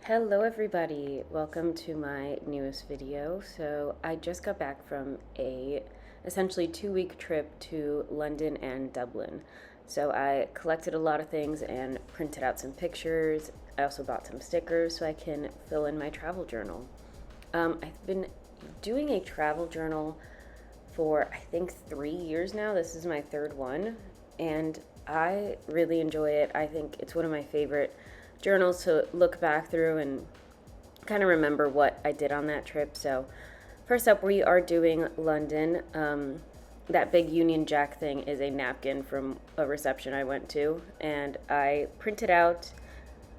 Hello everybody, welcome to my newest video. So I just got back from a essentially 2-week trip to London and Dublin. So I collected a lot of things and printed out some pictures. I also bought some stickers so I can fill in my travel journal. I've been doing a travel journal for I think 3 years now. This is my third one and I really enjoy it. I think it's one of my favorite journals to look back through and kind of remember what I did on that trip. So first up, we are doing London. That big Union Jack thing is a napkin from a reception I went to, and I printed out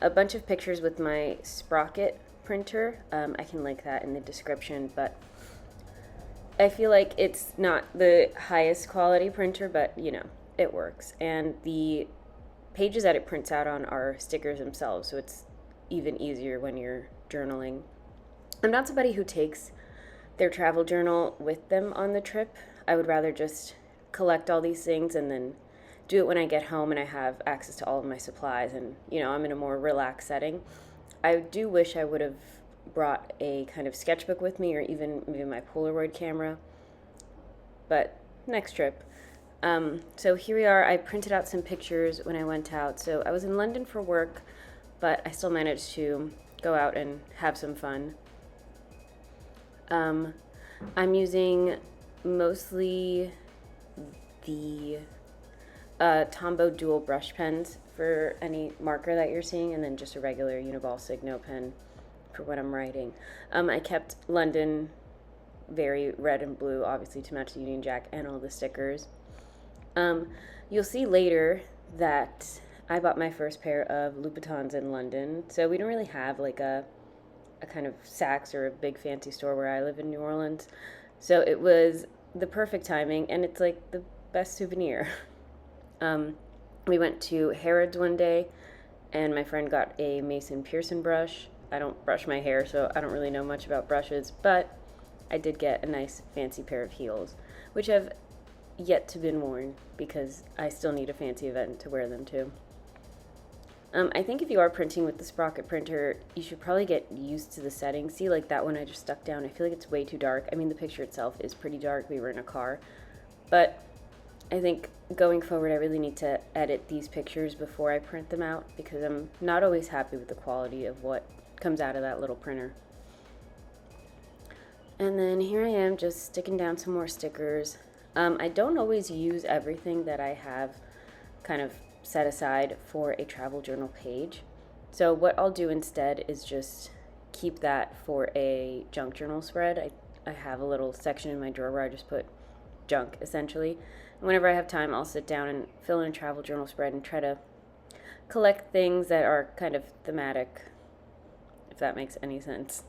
a bunch of pictures with my Sprocket printer. I can link that in the description, but I feel like it's not the highest quality printer, but it works. And the pages that it prints out on are stickers themselves, so it's even easier when you're journaling. I'm not somebody who takes their travel journal with them on the trip. I would rather just collect all these things and then do it when I get home and I have access to all of my supplies and, I'm in a more relaxed setting. I do wish I would have brought a kind of sketchbook with me or even maybe my Polaroid camera, but next trip. So here we are. I printed out some pictures when I went out. So I was in London for work, but I still managed to go out and have some fun. I'm using mostly the Tombow dual brush pens for any marker that you're seeing, and then just a regular Uniball Signo pen for when I'm writing. I kept London very red and blue, obviously to match the Union Jack and all the stickers. You'll see later that I bought my first pair of Louboutins in London. So we don't really have like a kind of Saks or a big fancy store where I live in New Orleans. So it was the perfect timing, and it's like the best souvenir. We went to Harrods one day, and my friend got a Mason Pearson brush. I don't brush my hair, so I don't really know much about brushes, but I did get a nice fancy pair of heels, which have yet to been worn because I still need a fancy event to wear them to. I think if you are printing with the Sprocket printer, you should probably get used to the settings. See, like that one I just stuck down, I feel like it's way too dark. I mean, the picture itself is pretty dark. We were in a car. But I think going forward, I really need to edit these pictures before I print them out because I'm not always happy with the quality of what comes out of that little printer. And then here I am just sticking down some more stickers. I don't always use everything that I have kind of set aside for a travel journal page. So what I'll do instead is just keep that for a junk journal spread. I have a little section in my drawer where I just put junk, essentially. And whenever I have time, I'll sit down and fill in a travel journal spread and try to collect things that are kind of thematic, if that makes any sense.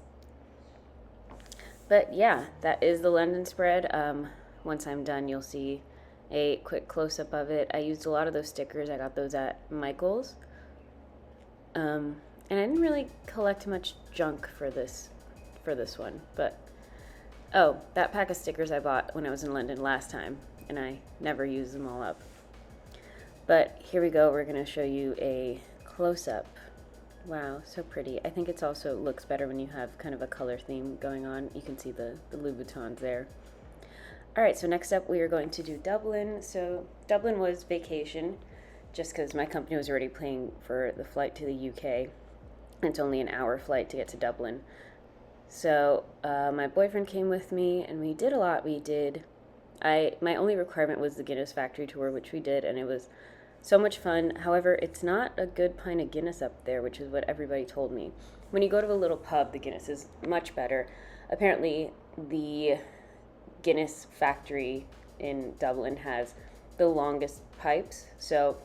But yeah, that is the London spread. Once I'm done, you'll see a quick close-up of it. I used a lot of those stickers. I got those at Michael's. And I didn't really collect much junk for this one. But, that pack of stickers I bought when I was in London last time, and I never used them all up. But here we go. We're going to show you a close-up. Wow, so pretty. I think it also looks better when you have kind of a color theme going on. You can see the Louboutins there. All right, so next up we are going to do Dublin. So Dublin was vacation just because my company was already paying for the flight to the UK. It's only an hour flight to get to Dublin. So my boyfriend came with me and we did a lot. My only requirement was the Guinness factory tour, which we did, and it was so much fun. However, it's not a good pint of Guinness up there, which is what everybody told me. When you go to a little pub, the Guinness is much better. Apparently, the Guinness factory in Dublin has the longest pipes, so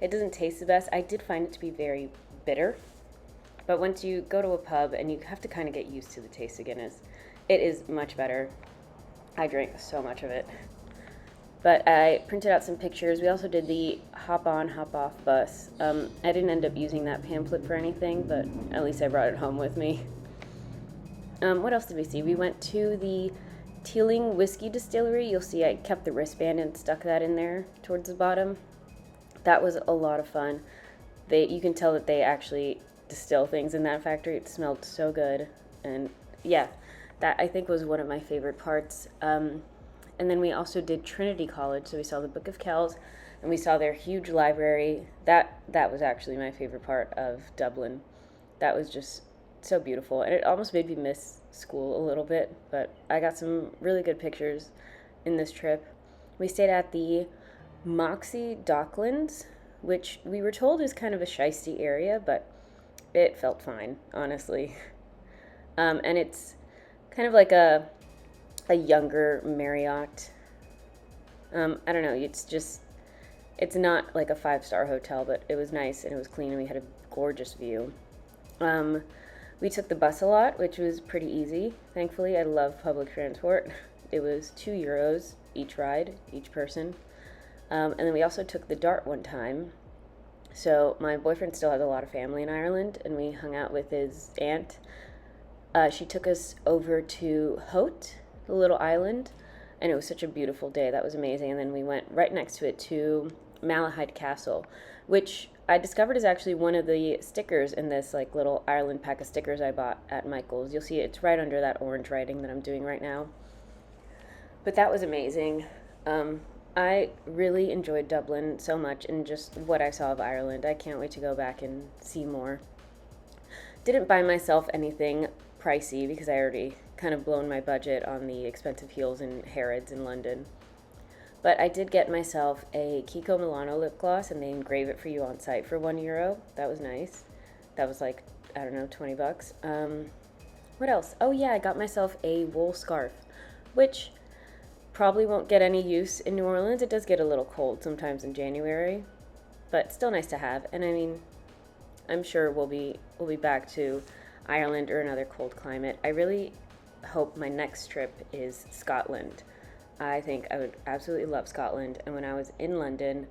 it doesn't taste the best. I did find it to be very bitter, but once you go to a pub and you have to kind of get used to the taste of Guinness, it is much better. I drank so much of it. But I printed out some pictures. We also did the hop on, hop off bus. I didn't end up using that pamphlet for anything, but at least I brought it home with me. What else did we see? We went to the Teeling Whiskey Distillery. You'll see I kept the wristband and stuck that in there towards the bottom. That was a lot of fun. You can tell that they actually distill things in that factory. It smelled so good. And yeah, that I think was one of my favorite parts. And then we also did Trinity College, so we saw the Book of Kells, and we saw their huge library. That was actually my favorite part of Dublin. That was just so beautiful, and it almost made me miss school a little bit. But I got some really good pictures in this trip. We stayed at the Moxie Docklands, which we were told is kind of a shisty area, but it felt fine, honestly. And it's kind of like a younger Marriott. I don't know. It's not like a 5-star hotel, but it was nice and it was clean and we had a gorgeous view. We took the bus a lot, which was pretty easy. Thankfully, I love public transport. It was €2 each ride, each person. And then we also took the Dart one time. So my boyfriend still has a lot of family in Ireland, and we hung out with his aunt. She took us over to Hote, the little island, and it was such a beautiful day. That was amazing. And then we went right next to it to Malahide Castle, which I discovered is actually one of the stickers in this like little Ireland pack of stickers I bought at Michael's. You'll see it's right under that orange writing that I'm doing right now. But that was amazing. I really enjoyed Dublin so much and just what I saw of Ireland. I can't wait to go back and see more. Didn't buy myself anything pricey because I already kind of blown my budget on the expensive heels and Harrods in London. But I did get myself a Kiko Milano lip gloss, and they engrave it for you on site for €1. That was nice. That was like, I don't know, $20. What else? Oh yeah, I got myself a wool scarf, which probably won't get any use in New Orleans. It does get a little cold sometimes in January, but still nice to have. And I mean, I'm sure we'll be back to Ireland or another cold climate. I really hope my next trip is Scotland. I think I would absolutely love Scotland. And when I was in London,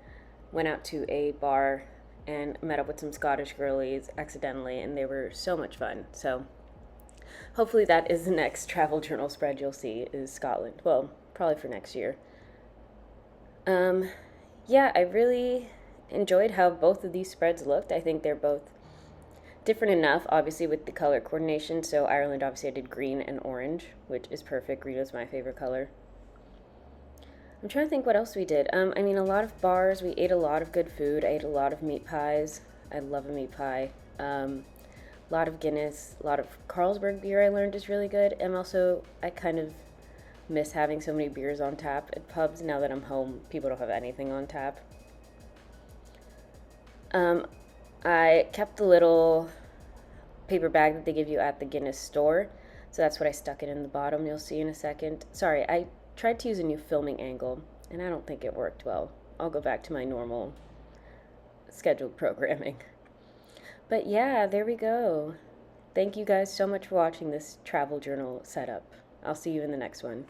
went out to a bar and met up with some Scottish girlies accidentally, and they were so much fun. So hopefully that is the next travel journal spread you'll see is Scotland. Well, probably for next year. Yeah, I really enjoyed how both of these spreads looked. I think they're both different enough, obviously, with the color coordination. So Ireland, obviously, I did green and orange, which is perfect. Green is my favorite color. I'm trying to think what else we did. I mean, a lot of bars. We ate a lot of good food. I ate a lot of meat pies. I love a meat pie. A lot of Guinness. A lot of Carlsberg beer I learned is really good. And also, I kind of miss having so many beers on tap at pubs. Now that I'm home, people don't have anything on tap. I kept the little paper bag that they give you at the Guinness store. So that's what I stuck it in the bottom. You'll see in a second. Sorry, I tried to use a new filming angle, and I don't think it worked well. I'll go back to my normal scheduled programming. But yeah, there we go. Thank you guys so much for watching this travel journal setup. I'll see you in the next one.